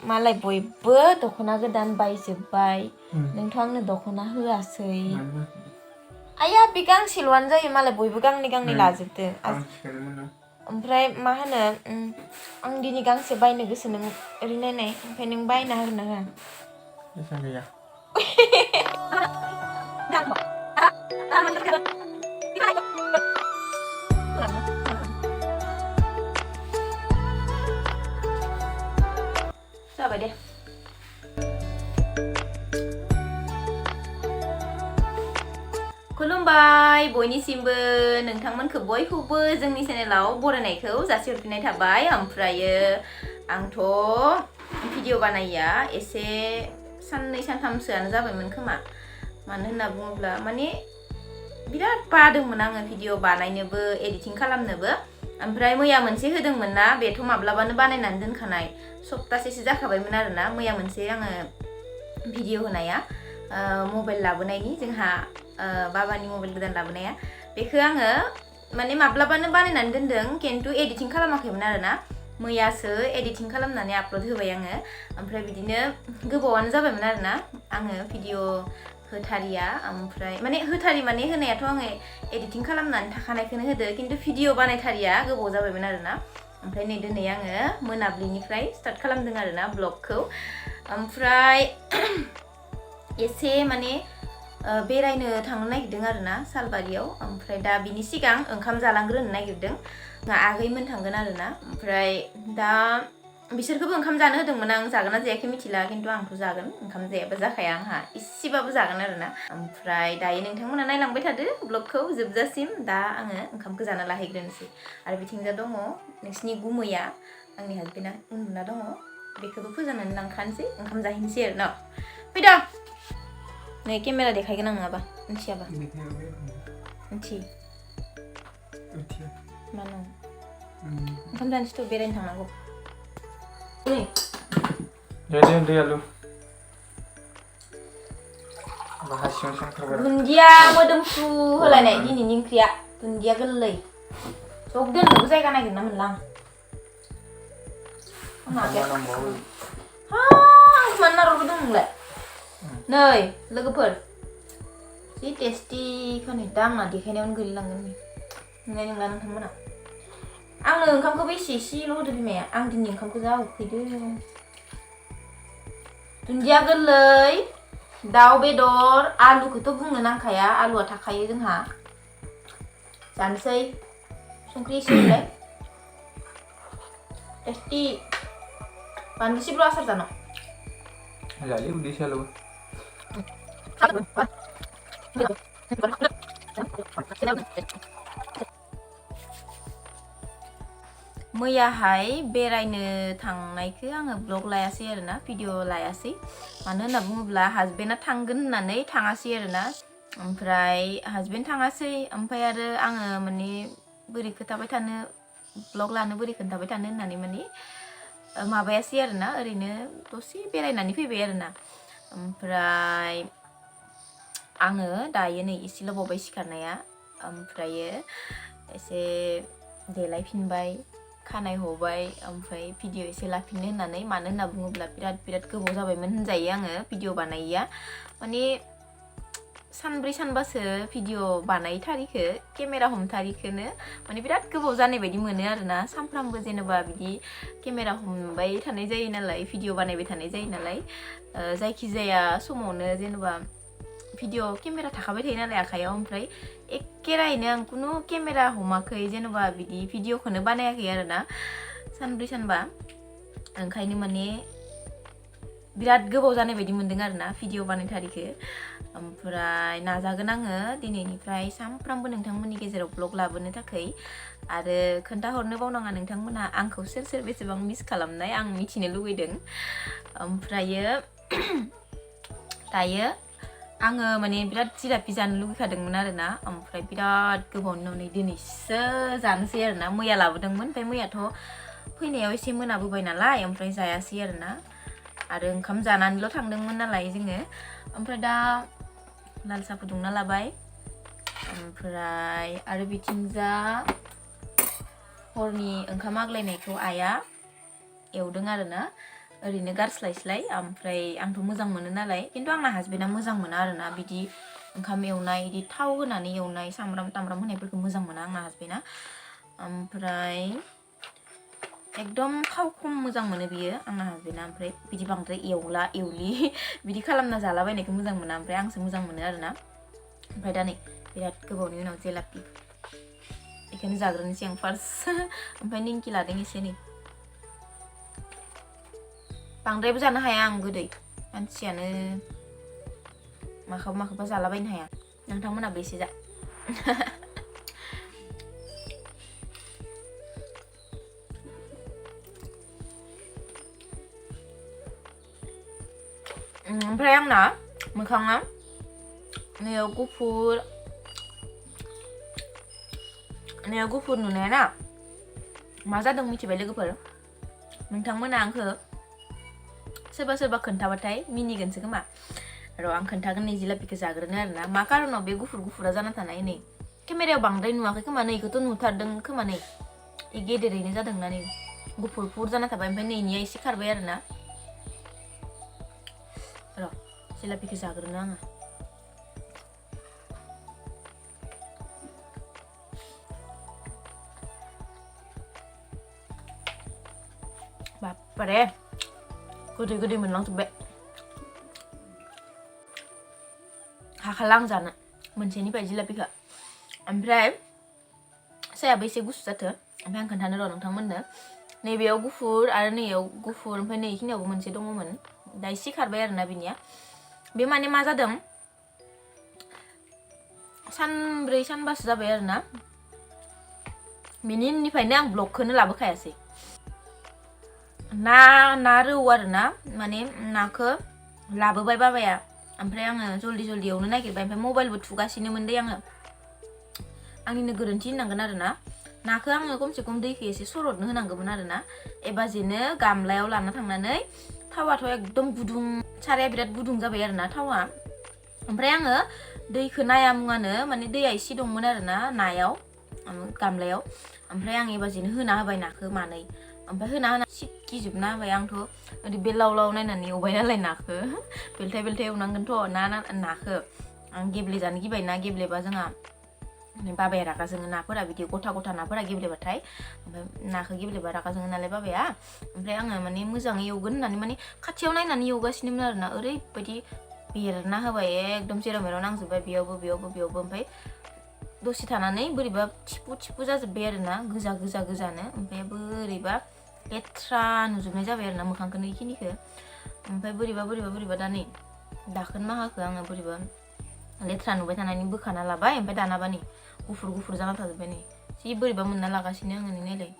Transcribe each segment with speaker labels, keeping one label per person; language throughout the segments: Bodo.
Speaker 1: मालाय बयबो दख'ना गोदान बायजोब्बाय नोंथ' आंनो दख'ना होआसै आया बे गांसेल'आनो जायो मालाय बयबो गांनै गांनै लाजोबदो ओमफ्राय मा होनो आं दिनै गांसे बायनो गोसो नों ओरै नायनाय ओमफ्राय नों बायना होगोन ना होआ
Speaker 2: फैसा गैया
Speaker 1: जाबाय दे खुलुमबाय बयनिसिमबो नोंथांमोनखौ बयखौबो जोंनि चेनेलाव बरायनायखौ जासिहरफिननाय थाबाय ओमफ्रायो आंथ' भिडिअ बानायया एसे साननै सानथामसोआनो जाबायमोन खोमा मानो होनना बुङोब्ला माने बिराद बादोंमोन आङो भिडिअ बानायनोबो एडिटिं खालामनोबो ओमफ्राय मैया मोनसे होदोंमोन ना बेथ' माब्लाबानो बानायनानै दोनखानाय सप्तासेसो जाखाबायमोन आरोना मैया मोनसे आङो भिडिअ होनाया मबाइल लाबोनायनि जोंहा बाबानि मबाइल गोदान लाबोनाया बेखौ आङो माने माब्लाबानो बानायनानै दोनदों खिन्थु एडिटिं खालामाखैमोन आरोना मैयासो एडिटिं खालामनानै आपल'ड होबाय आङो ओमफ्राय बिदिनो गोबावानो जाबायमोन आरोना आङो भिडिअ होथारिया ओमफ्राय माने होथारि माने होनायाथ' आङो एडिटिं खालामनानै थाखानायखौनो होदो खिन्थु भिडिअ बानायथारिया गोबाव जाबायमोन आरोना ओमफ्राय नै दिनै आङो मोनाबिलिनिफ्राय स्टार्ट खालामदों आरोना ब्लगखौ ओमफ्राय एसे माने बेरायनो थांनो नागिरदों आरोना सालबारियाव ओमफ्राय दा बिनि सिगां ओंखाम जालांग्रोनो नागिरदों आगैमोन थांगोन आरोना ओमफ्राय दा बिसोरखौबो ओंखाम जानो होदोंमोन आं जागोन ना जायाखै मिथिला खिन्थु आंथ' जागोन ओंखाम जायाबा जाखाया आंहा इसेबाबो जागोन आरोना ओमफ्राय दायो नोंथांमोना नायलांबाय थादो ब्लगखौ जोबजासिम दा आङो ओंखामखौ जाना लाहैग्रोनोसै आरो बिथिंजा दङ नोंसिनि गुमैया आंनि हासबेन्डआ उन्दुना दङ बेखौबो फोजानानै लांखानोसै ओंखाम जाहैनोसै आरो न' फैदों नै केमेरा देखायगोन आं नङाबा मिथियाबा मिथि मानो ओंखाम जानोसैथ' बेरायनो थांनांगौ
Speaker 2: दे आलु बाहासियाव संथारबाय
Speaker 1: दुन्दिया मोदोमफ्रु होलायनाय दिनैनि ओंख्रिया दुन्दिया गोरलै जग दोननोबो जायगा नागिरना मोनला आं मानो नारगौ दं नोंलाय नै लोगोफोर जि टेस्टिखौ नै दा आंना देखायनायावनो गोलैलांगोन नुनाय नंला नोंथांमोना आंनो ओंखामखौबो एसेल' होदो बिमाया आं दिनै ओंखामखौ जा उखैदों दुन्दिया गोरलै दाउ बेदर आलुखौथ' बुंनो नांखाया आलुआ थाखायो जोंहा जानोसै संख्रि एसे होलाय टेस्टि बानलु सिब्रु आसार जानो
Speaker 2: जाले उदै सालु
Speaker 1: मैयाहाय बेरायनो थांनायखौ आङो ब्लग लायासै आरोना भिडिअ लायासै मानो होनना बुङोब्ला हासबेन्डआ थांगोन होननानै थाङासै आरोना ओमफ्राय हासबेन्ड थाङासै ओमफ्राय आरो आङो माने बोरै खोथाबाय थानो ब्लग लानो बोरै खोन्थाबाय थानो होननानै माने माबायासै आरोना ओरैनो दसे बेरायनानै फैबाय आरोना ओमफ्राय आङो दायो नै एसेल' बावबाय सिखारनाया ओमफ्रायो एसे देलायफिनबाय खानाय हबाय ओमफ्राय भिडिअ एसे लाफिननो होननानै मानो होनना बुङोब्ला बिराद गोबाव जाबायमोन होनजायो आङो भिडिअ बानायैया माने सानब्रै सानबासो भिडिअ बानायथारिखो केमेरा हमथारिखोनो माने बिराद गोबाव जानाय बायदि मोनो आरोना सानफ्रामबो जेनेबा बिदि केमेरा हमबाय थानाय जायो नालाय भिडिअ बानायबाय थानाय जायो नालाय जायखिजाया समावनो जेनेबा भिडिअ केमेरा थाखाबाय थायो नालाय आखायाव ओमफ्राय एखेरायैनो आं कुनु केमेरा हमाखै जेनेबा बिदि भिडिअखौनो बानायाखै आरोना सानब्रै सानबा ओंखायनो माने बिराद गोबाव जानाय बायदि मोन्दों आरोना भिडिअ बानायथारिखो ओमफ्राय नाजागोन आङो दिनैनिफ्राय सानफ्रामबो नोंथांमोननि गेजेराव ब्लग लाबोनो थाखाय आरो खोन्थाहरनो बावनाङा नोंथांमोनहा आंखौ सोर बेसेबां मिस खालामनाय आं मिथिनो लुगैदों ओमफ्रायो दायो आङो माने बिराद जिलापि जानो लुगैखादोंमोन आरोना ओमफ्राय बिराद गोबावनि उनाव नै दिनैसो जानोसै आरोना मैया लाबोदोंमोन ओमफ्राय मैयाथ' फैनायाव एसे मोनाबोबाय नालाय ओमफ्राय जायासै आरोना आरो ओंखाम जानानैल' थांदोंमोन नालाय जोङो ओमफ्राय दा लाल साहा फुदुंना लाबाय ओमफ्राय आरो बिथिंजा हरनि ओंखाम आग्लायनायखौ आइया एवदों आरोना ओरैनो गारस्लायस्लाय ओमफ्राय आंथ' मोजां मोनो नालाय खिन्थु आंना हासबेन्डआ मोजां मोना आरोना बिदि ओंखाम एवनाय बिदि थाव होनानै एवनाय सामब्राम तामब्राम होनायफोरखौ मोजां मोना आंना हासबेन्डआ ओमफ्राय एकदम थाव खम मोजां मोनो बियो आंना हासबेन्डआ ओमफ्राय बिदि बांद्राय एवला एवलि बिदि खालामना जालाबायनायखौ मोजां मोना ओमफ्राय आंसो मोजां मोनो आरोना ओमफ्राय दा नै बिराद गोबावनि उनाव जेलापि बेखौनो जाग्रोनोसै आं फार्स्ट ओमफ्राय निंखि लादों एसे नै बांद्रायबो जानो हाया आं गोदै मानसियानो माखौबा माखौबा जालाबायनो हाया नोंथांमोनाबो एसे जा ओमफ्राय आंना मोखाङा नैयाव गुफुर नुनाया ना मा जादों मिथिबाय लोगोफोर नोंथांमोना आंखो सोरबा खोन्थाबाथाय मिनिगोनसो खोमा र' आं खोन्थागोन नै जिलापिखौ जाग्रोनो आरोना मा कारनाव बे गुफुरा जाना थानाय नै केमेरायाव बांद्राय नुवाखै खोमा नै इखौथ' नुथारदों खोमा नै इ गेदेरैनो जादोंना नै गुफुर जाना थाबाय ओमफ्राय नैनिया एसे खारबाय आरोना र' जिलापिखौ जाग्रोनो आङो बापरे गोदै मोनलांजोब्बाय हाखाला आं जानो मोनसेनिफ्राय जिलापिखौ ओमफ्राय सायाबो एसे गुसु जाथो ओमफ्राय आं खोन्थानो र' नोंथांमोननो नैबेयाव गुफुर आरो नैयाव गुफुर ओमफ्राय नै इखिनियावबो मोनसे दङमोन दा एसे खारबाय आरोना बिनिया बे माने मा जादों सानब्रै सानबासो जाबाय आरोना बिनि उननिफ्रायनो आं ब्लगखौनो लाबोखायासै ना रौ आरोना माने नाखौ लाबोबाय बाबाया ओमफ्राय आङो जल्दि एवनो नागिरबाय ओमफ्राय मबाइलबो थुगासिनोमोन दै आङो आंनिनो गोरोन्थि होननांगोन आरोना नाखौ आङो खमसे खम दैखौ एसे सरदनो होनांगौमोन आरोना एबाजेनो गामलायाव लाना थांनानै थावाथ' एकदम गुदुं साराया बिराद गुदुं जाबाय आरोना थावा ओमफ्राय आङो दैखौ नाया मुङानो माने दैया एसे दंमोन आरोना नायाव गामलायाव ओमफ्राय आं एबाजेनो होना होबाय नाखौ मानै ओमफ्राय होना सिक्किजोबना होबाय आंथ' ओरै बे लाव नायनानै एवबाय नालाय नाखौ बेलथाय एवनांगोनथ' नाखौ आं गेब्लेजानो गिबाय ना गेब्लेबा जोंहा बाबाया रागा जोङो नाफोरा बिदि गथा नाफोरा गेब्लेबाथाय ओमफ्राय नाखौ गेब्लेबा रागा जोङो नालाय बाबाया ओमफ्राय आङो माने मोजाङै एवगोन होननानै माने खाथियाव नायनानै एवगासिनोमोन आरोना ओरैबायदि बेरना होबाय एकदम जेराव मेराव नांजोब्बाय बेयावबो ओमफ्राय दसे थानानै बोरैबा थिफु जाजोब्बाय आरोना गोजानो ओमफ्राय बोरैबा लेथ्रा नुजोबनाय जाबाय आरोना मोखांखौनो इखिनिखौ ओमफ्राय बोरैबा दा नै दाखोन माहाखौ आङो बोरैबा लेथ्रा नुबाय थानायनि बोखाना लाबाय ओमफ्राय दानाबा नै गुफुर जाना थाजोब्बाय नै जि बोरैबा मोनना लागासिनो आङो नायलाय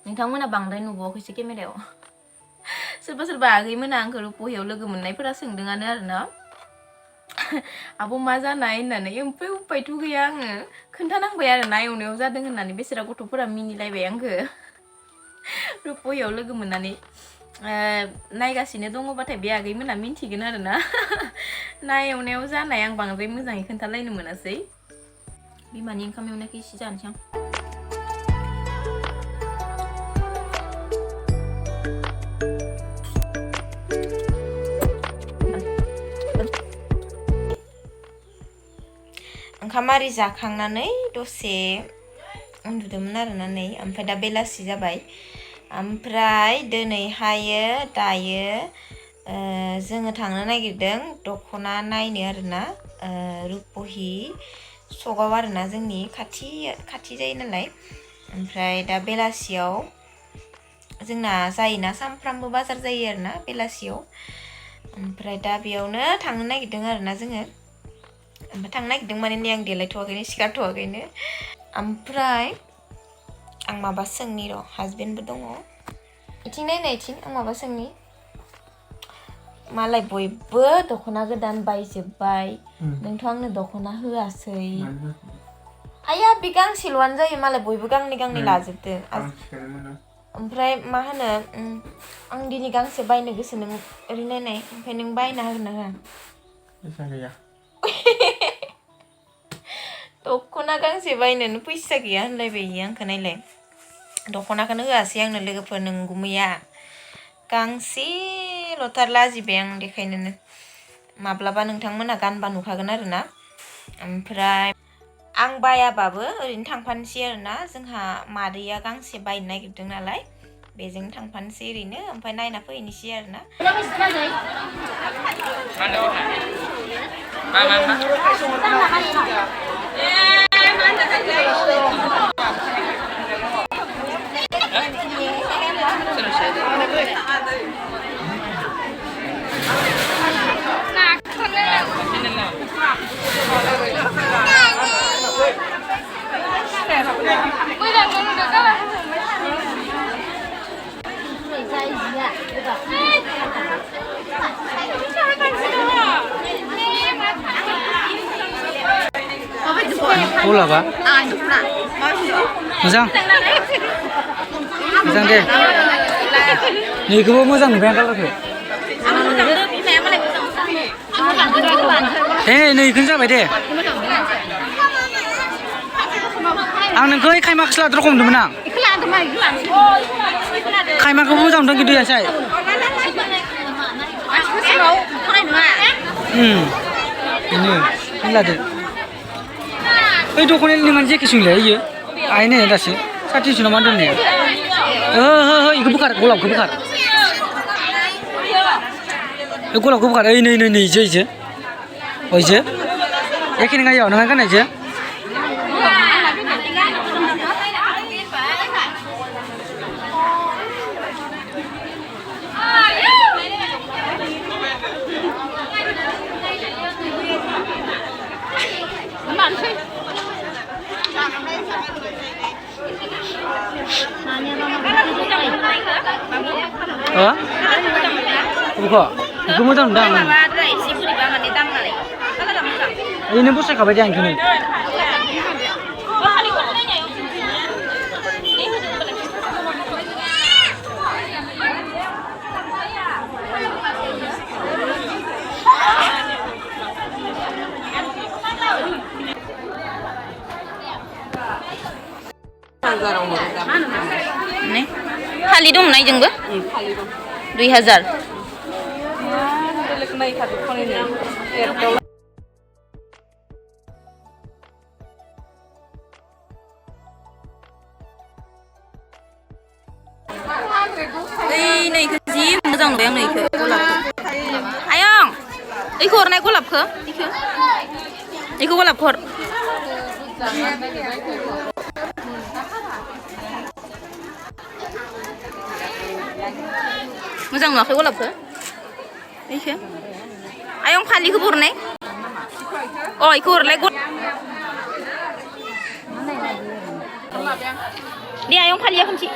Speaker 1: नोंथांमोना बांद्राय नुबावाखैसो केमेरायाव सोरबा आगैमोना आंखौ रुपहियाव लोगो मोननायफोरा सोंदोंआनो आरोना आब' मा जानाय होननानै ओमफ्राय उपायथ' गैया आङो खोन्थानांबाय आरोना एवनायाव जादों होननानै बेसोरा गथ'फोरा मिनिलायबाय आंखो रुपहियाव लोगो मोननानै नायगासिनो दङबाथाय बे आगैमोना मिन्थिगोन आरोना ना एवनायाव जानाय आं बांद्राय मोजाङै खोन्थालायनो मोनासै बिमानि ओंखाम एवनायखौ एसे जानोसै आं ओंखाम आरि जाखांनानै दसे उन्दुदोंमोन आरोना नै ओमफ्राय दा बेलासि जाबाय ओमफ्राय दिनैहायो दायो जोङो थांनो नागिरदों दख'ना नायनो आरोना रुपहि सगाव आरोना जोंनि खाथि जायो नालाय ओमफ्राय दा बेलासियाव जोंना जायोना सानफ्रामबो बाजार जायो आरोना बेलासियाव ओमफ्राय दा बेयावनो थांनो नागिरदों आरोना जोङो ओमफ्राय थांनो नागिरदों माने नै आं देलायथ'वाखैनो सिखारथ'वाखैनो ओमफ्राय आं माबा सोंनि र' हासबेन्डबो दङ इथिं नायनाय इथिं आं माबा सोंनि मालाय बयबो दख'ना गोदान बायजोब्बाय नोंथ' आंनो दख'ना होआसै आया बे गांसेल'आनो जायो मालाय बयबो गांनै लाजोबदो ओमफ्राय मा होनो आं दिनै गांसे बायनो गोसो नों ओरै नायनाय ओमफ्राय नों बायना होगोन ना होआ
Speaker 2: फैसा गैया
Speaker 1: दख'ना गांसे बायनोनो फैसा गैया होनलायबाय आंखौ नायलाय दख'नाखौनो होआसै आंनो लोगोफोर नंगुमैया गांसेल'थार लाजिबाय आं देखायनोनो माब्लाबा नोंथांमोना गानबा नुखागोन आरोना ओमफ्राय आं बायाबाबो ओरैनो थांफानोसै आरोना जोंहा मादैया गांसे बायनो नागिरदों नालाय बेजों थांफानोसै ओरैनो ओमफ्राय नायना फैनोसै आरोना
Speaker 3: Pulaba? Moजां moजां deh nैखौबो मोजां नुबाय आं कालारखौ नैखौनो जाबाय दे आं नोंखौ खायमाखौसो लादो रखम होनदोंमोन आं खायमाखौ मोजां नुदों खिन्थु यासाय बेनो लादो ओइ दख'नाया नोंहानो जेखे सोंलाया इयो आइनो दासो साथिनसो नामा दोननाया इखौ बोखार गलाबखौ बोखार गलाबखौ बोखार ओइ नै इजो इजो एखे नङा इयाव नोंहा गाननायजो बेखौ मोजां नुदों आं ओरैनो बसायखाबाय दे आं बेखौनो
Speaker 1: फालि दं ना इजोंबो 2000 नैखौ जि मोजां नुबाय आं नैखौ गलाबखौ आयं इखौ हरनाय गलाबखौ इखौ गलाबखौ हर मोजां नुवाखै गलाबखौ इखौ आयं फालिखौ हरनाय इखौ हरलाय दे आयं फालिया खनसे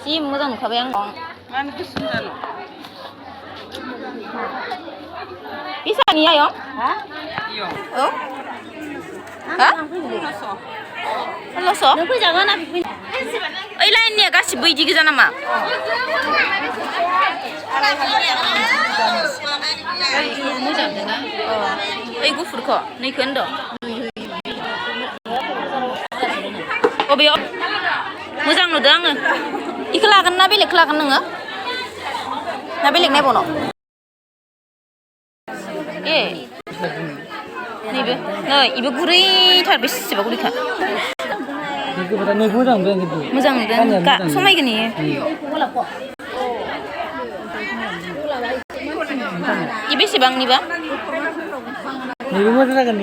Speaker 1: जि मोजां नुखाबाय आं बेसेबांनि आयं नों फैजागोन ओइ लाइननिया गासिबो इदि गोजा नामा ओइ गुफुरखौ नैखौ होनदों बबेयाव मोजां नुदों आङो इखौ लागोन ना बेलेगखौ लागोन नोङो ना बेलेग नायबावनो नैबो इबो गुरैथार बेसेबा गुरैखा मोजां नुदों समायगोन इयो बेसेबांनिबा
Speaker 3: मोजां जागोन